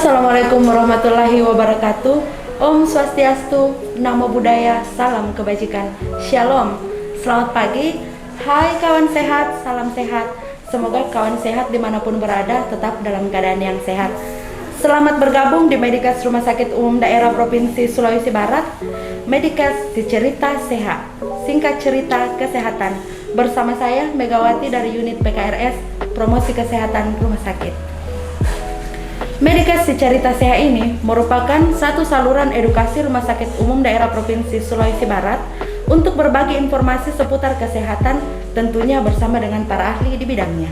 Assalamualaikum warahmatullahi wabarakatuh. Om Swastiastu, Namo Buddhaya, salam kebajikan. Shalom, selamat pagi. Hai kawan sehat, salam sehat. Semoga kawan sehat dimanapun berada tetap dalam keadaan yang sehat. Selamat bergabung di Medikes Rumah Sakit Umum Daerah Provinsi Sulawesi Barat. Medikes di Cerita Sehat, singkat cerita kesehatan. Bersama saya Megawati dari unit PKRS Promosi Kesehatan Rumah Sakit. Medikes di Cerita Sehat ini merupakan satu saluran edukasi Rumah Sakit Umum Daerah Provinsi Sulawesi Barat untuk berbagi informasi seputar kesehatan, tentunya bersama dengan para ahli di bidangnya.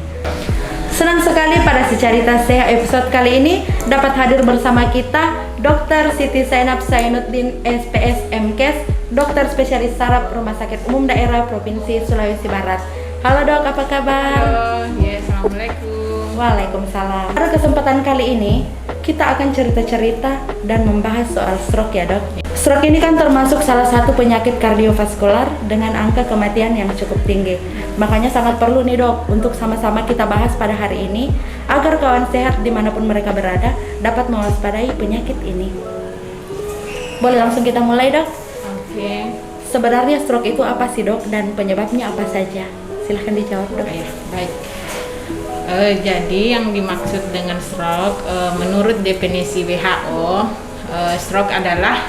Senang sekali pada Si Cerita Sehat episode kali ini dapat hadir bersama kita Dr. Siti Zainab Zainuddin SPS MKes, dokter spesialis saraf Rumah Sakit Umum Daerah Provinsi Sulawesi Barat. Halo dok, apa kabar? Halo, ya, assalamualaikum. Waalaikumsalam. Pada kesempatan kali ini kita akan cerita-cerita dan membahas soal stroke ya dok. Stroke ini kan termasuk salah satu penyakit kardiovaskular dengan angka kematian yang cukup tinggi. Makanya sangat perlu nih dok untuk sama-sama kita bahas pada hari ini agar kawan sehat dimanapun mereka berada dapat mewaspadai penyakit ini. Boleh langsung kita mulai dok? Oke. Sebenarnya stroke itu apa sih dok dan penyebabnya apa saja? Silahkan dijawab dok. Baik. Jadi yang dimaksud dengan stroke menurut definisi WHO, stroke adalah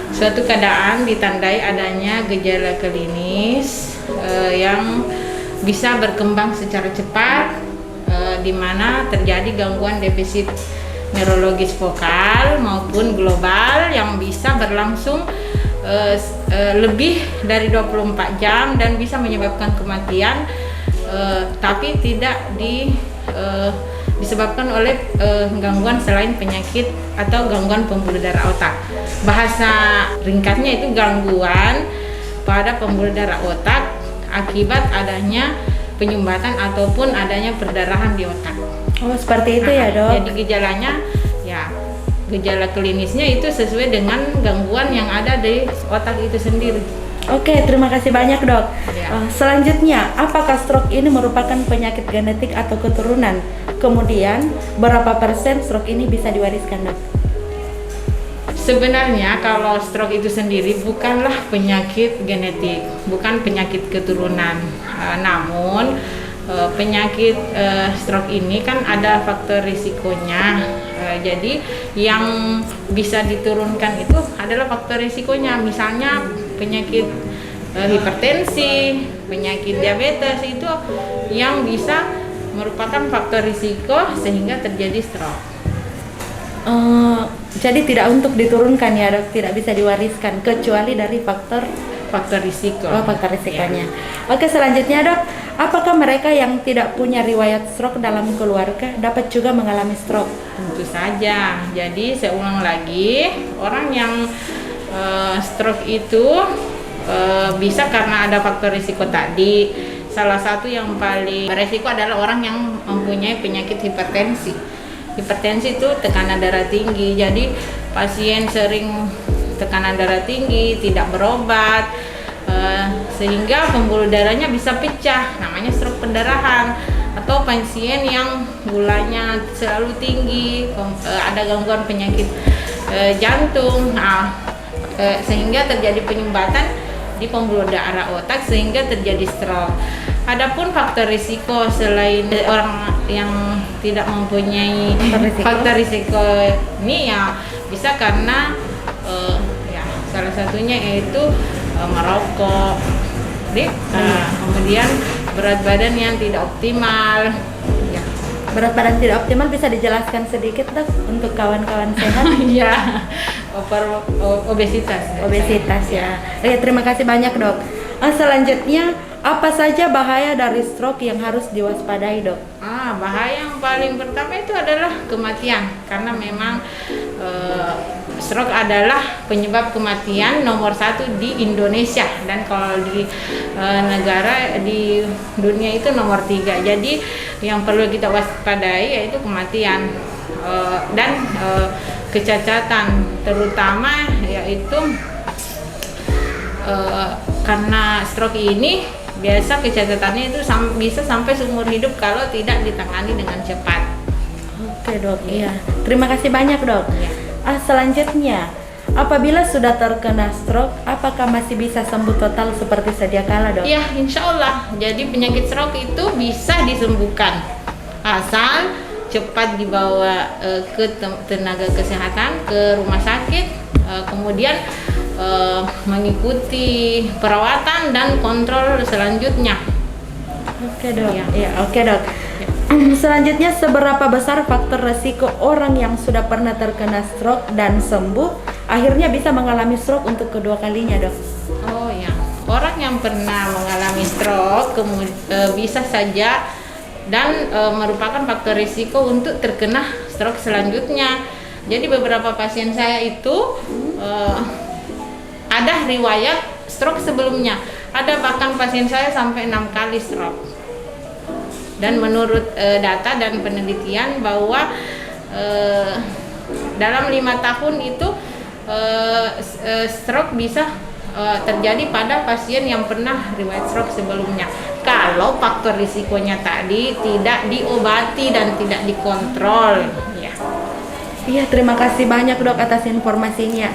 suatu keadaan ditandai adanya gejala klinis yang bisa berkembang secara cepat, di mana terjadi gangguan defisit neurologis vokal maupun global yang bisa berlangsung lebih dari 24 jam dan bisa menyebabkan kematian, tapi tidak disebabkan oleh gangguan selain penyakit atau gangguan pembuluh darah otak. Bahasa ringkasnya itu gangguan pada pembuluh darah otak akibat adanya penyumbatan ataupun adanya perdarahan di otak. Oh seperti itu ya dok. Jadi gejalanya ya gejala klinisnya itu sesuai dengan gangguan yang ada di otak itu sendiri. Oke, terima kasih banyak dok. Ya. Selanjutnya, apakah stroke ini merupakan penyakit genetik atau keturunan? Kemudian, berapa persen stroke ini bisa diwariskan dok? Sebenarnya kalau stroke itu sendiri bukanlah penyakit genetik, bukan penyakit keturunan. Namun penyakit stroke ini kan ada faktor risikonya. Jadi yang bisa diturunkan itu adalah faktor risikonya. Misalnya penyakit hipertensi, penyakit diabetes itu yang bisa merupakan faktor risiko sehingga terjadi stroke. Jadi tidak untuk diturunkan ya dok, tidak bisa diwariskan kecuali dari faktor risiko. Oh, faktor risikonya. Ya. Oke, selanjutnya dok, apakah mereka yang tidak punya riwayat stroke dalam keluarga dapat juga mengalami stroke? Tentu saja. Jadi saya ulang lagi, orang yang stroke itu bisa karena ada faktor risiko tadi. Salah satu yang paling beresiko adalah orang yang mempunyai penyakit hipertensi. Hipertensi itu tekanan darah tinggi. Jadi pasien sering tekanan darah tinggi, tidak berobat, sehingga pembuluh darahnya bisa pecah, namanya stroke pendarahan. Atau pasien yang gulanya selalu tinggi, ada gangguan penyakit jantung, sehingga terjadi penyumbatan di pembuluh darah otak sehingga terjadi stroke. Adapun faktor risiko selain orang yang tidak mempunyai faktor risiko ini ya bisa karena ya salah satunya yaitu merokok, kemudian berat badan yang tidak optimal. Ya. Berat badan tidak optimal bisa dijelaskan sedikit dok untuk kawan-kawan sehat? Ya, obesitas. Obesitas ya. Oke, terima kasih banyak dok. Selanjutnya, apa saja bahaya dari stroke yang harus diwaspadai dok? Bahaya yang paling pertama itu adalah kematian, karena memang stroke adalah penyebab kematian nomor 1 di Indonesia, dan kalau di negara di dunia itu nomor 3. Jadi yang perlu kita waspadai yaitu kematian dan kecacatan, terutama yaitu karena stroke ini biasa kecacatannya itu bisa sampai seumur hidup kalau tidak ditangani dengan cepat. Oke dok, iya. Terima kasih banyak dok. Ya. Selanjutnya, apabila sudah terkena stroke, apakah masih bisa sembuh total seperti sedia kala dok? Ya, insya Allah. Jadi penyakit stroke itu bisa disembuhkan asal cepat dibawa ke tenaga kesehatan, ke rumah sakit, kemudian mengikuti perawatan dan kontrol selanjutnya. Oke dok. Ya. Iya, oke dok. Selanjutnya, seberapa besar faktor resiko orang yang sudah pernah terkena stroke dan sembuh akhirnya bisa mengalami stroke untuk kedua kalinya dok? Oh ya, orang yang pernah mengalami stroke bisa saja dan merupakan faktor risiko untuk terkena stroke selanjutnya. Jadi beberapa pasien saya itu ada riwayat stroke sebelumnya. Ada bahkan pasien saya sampai 6 kali stroke. Dan menurut data dan penelitian bahwa dalam 5 tahun itu stroke bisa terjadi pada pasien yang pernah riwayat stroke sebelumnya. Kalau faktor risikonya tadi tidak diobati dan tidak dikontrol, ya. Iya, terima kasih banyak dok atas informasinya.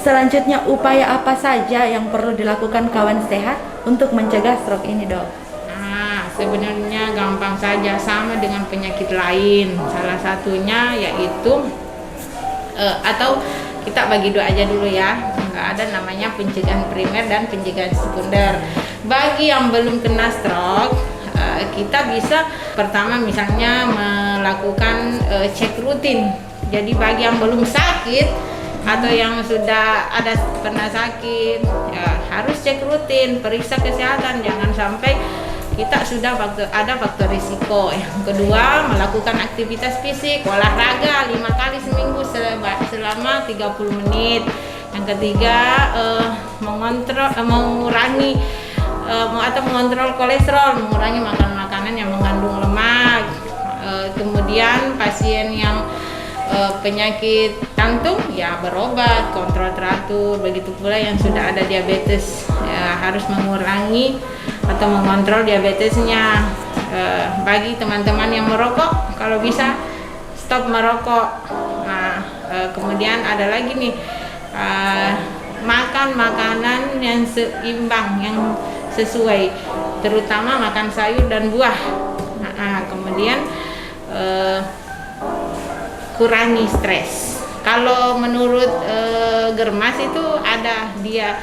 Selanjutnya, upaya apa saja yang perlu dilakukan kawan sehat untuk mencegah stroke ini dok? Nah, sebenarnya gampang saja, sama dengan penyakit lain. Salah satunya yaitu atau kita bagi dua aja dulu ya. Nggak ada namanya pencegahan primer dan pencegahan sekunder. Bagi yang belum kena stroke, kita bisa pertama misalnya melakukan cek rutin. Jadi bagi yang belum sakit atau yang sudah ada pernah sakit, ya harus cek rutin, periksa kesehatan, jangan sampai kita sudah ada faktor risiko. Yang kedua, melakukan aktivitas fisik, olahraga 5 kali seminggu selama 30 menit. Yang ketiga, mengurangi atau mengontrol kolesterol, mengurangi makanan-makanan yang mengandung lemak. Kemudian pasien yang penyakit jantung ya berobat, kontrol teratur. Begitu pula yang sudah ada diabetes ya, harus mengurangi atau mengontrol diabetesnya. Bagi teman-teman yang merokok, kalau bisa stop merokok. Nah, kemudian ada lagi nih, makan makanan yang seimbang, yang sesuai, terutama makan sayur dan buah. Kemudian kurangi stres. Kalau menurut Germas itu ada dia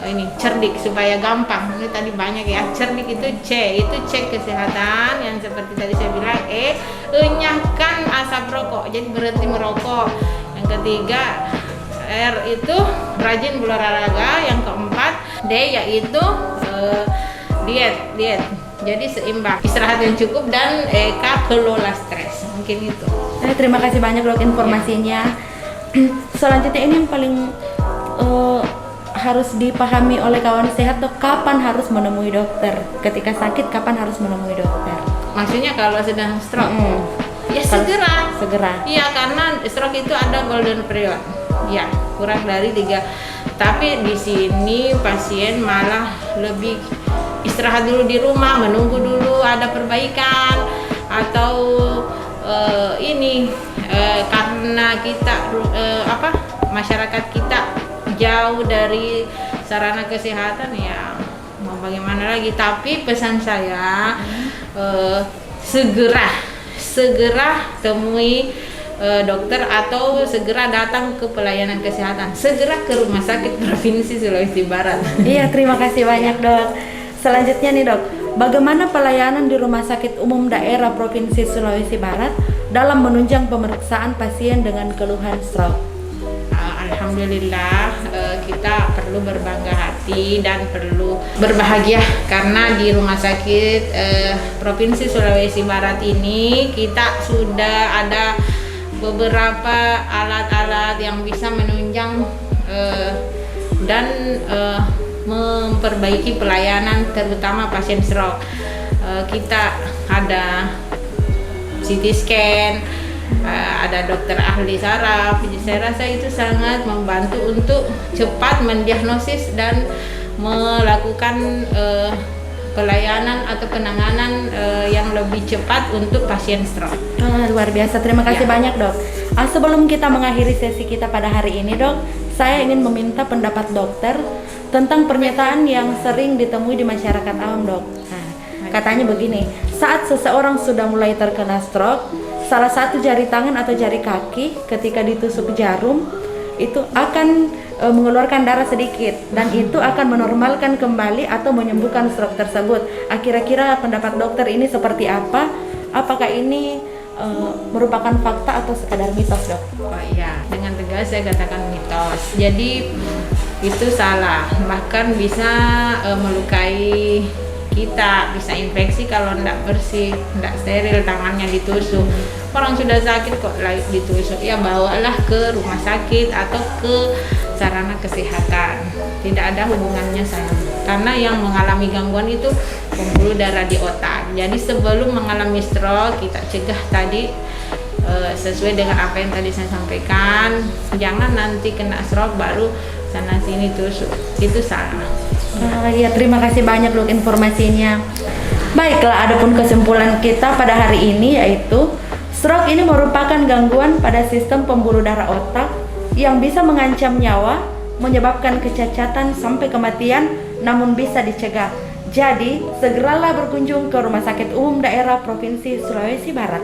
ini cerdik supaya gampang. Ini tadi banyak ya. Cerdik itu C, itu cek kesehatan yang seperti tadi saya bilang. Enyahkan asap rokok, jadi berhenti merokok. Yang ketiga, R itu rajin berolahraga. Yang keempat, D yaitu diet. Jadi seimbang, istirahat yang cukup, dan kelola stres. Mungkin itu. Terima kasih banyak dok informasinya. Selanjutnya ini yang paling harus dipahami oleh kawan sehat dok, kapan harus menemui dokter? Ketika sakit, kapan harus menemui dokter? Maksudnya kalau sedang stroke? Ya segera. Iya, karena stroke itu ada golden period. Ya, kurang dari 3. Tapi di sini pasien malah lebih istirahat dulu di rumah, menunggu dulu ada perbaikan, atau karena kita masyarakat kita jauh dari sarana kesehatan, ya mau bagaimana lagi. Tapi pesan saya segera temui dokter atau segera datang ke pelayanan kesehatan, segera ke Rumah Sakit Provinsi Sulawesi Barat. Iya, terima kasih banyak dok. Selanjutnya nih dok, bagaimana pelayanan di Rumah Sakit Umum Daerah Provinsi Sulawesi Barat dalam menunjang pemeriksaan pasien dengan keluhan stroke? Alhamdulillah, kita perlu berbangga hati dan perlu berbahagia karena di Rumah Sakit Provinsi Sulawesi Barat ini kita sudah ada beberapa alat-alat yang bisa menunjang dan memperbaiki pelayanan terutama pasien stroke. Kita ada CT scan, ada dokter ahli saraf. Saya rasa itu sangat membantu untuk cepat mendiagnosis dan melakukan pelayanan atau penanganan yang lebih cepat untuk pasien stroke. Luar biasa, terima kasih Ya. banyak dok. Sebelum kita mengakhiri sesi kita pada hari ini dok, saya ingin meminta pendapat dokter tentang pernyataan yang sering ditemui di masyarakat awam dok. Katanya begini, saat seseorang sudah mulai terkena stroke, salah satu jari tangan atau jari kaki ketika ditusuk jarum itu akan mengeluarkan darah sedikit dan itu akan menormalkan kembali atau menyembuhkan stroke tersebut. Kira-kira pendapat dokter ini seperti apa? Apakah ini merupakan fakta atau sekadar mitos dok? Oh iya, dengan tegas saya katakan mitos. Jadi itu salah, bahkan bisa melukai kita, bisa infeksi kalau tidak bersih, tidak steril, tangannya ditusuk. Orang sudah sakit kok lagi ditusuk, ya bawalah ke rumah sakit atau ke sarana kesehatan. Tidak ada hubungannya sayang, karena yang mengalami gangguan itu pembuluh darah di otak. Jadi sebelum mengalami stroke kita cegah tadi sesuai dengan apa yang tadi saya sampaikan. Jangan nanti kena stroke baru sana sini tusuk, itu salah. Ya, terima kasih banyak dok informasinya. Baiklah, adapun kesimpulan kita pada hari ini yaitu stroke ini merupakan gangguan pada sistem pembuluh darah otak yang bisa mengancam nyawa, menyebabkan kecacatan sampai kematian, namun bisa dicegah. Jadi, segeralah berkunjung ke Rumah Sakit Umum Daerah Provinsi Sulawesi Barat.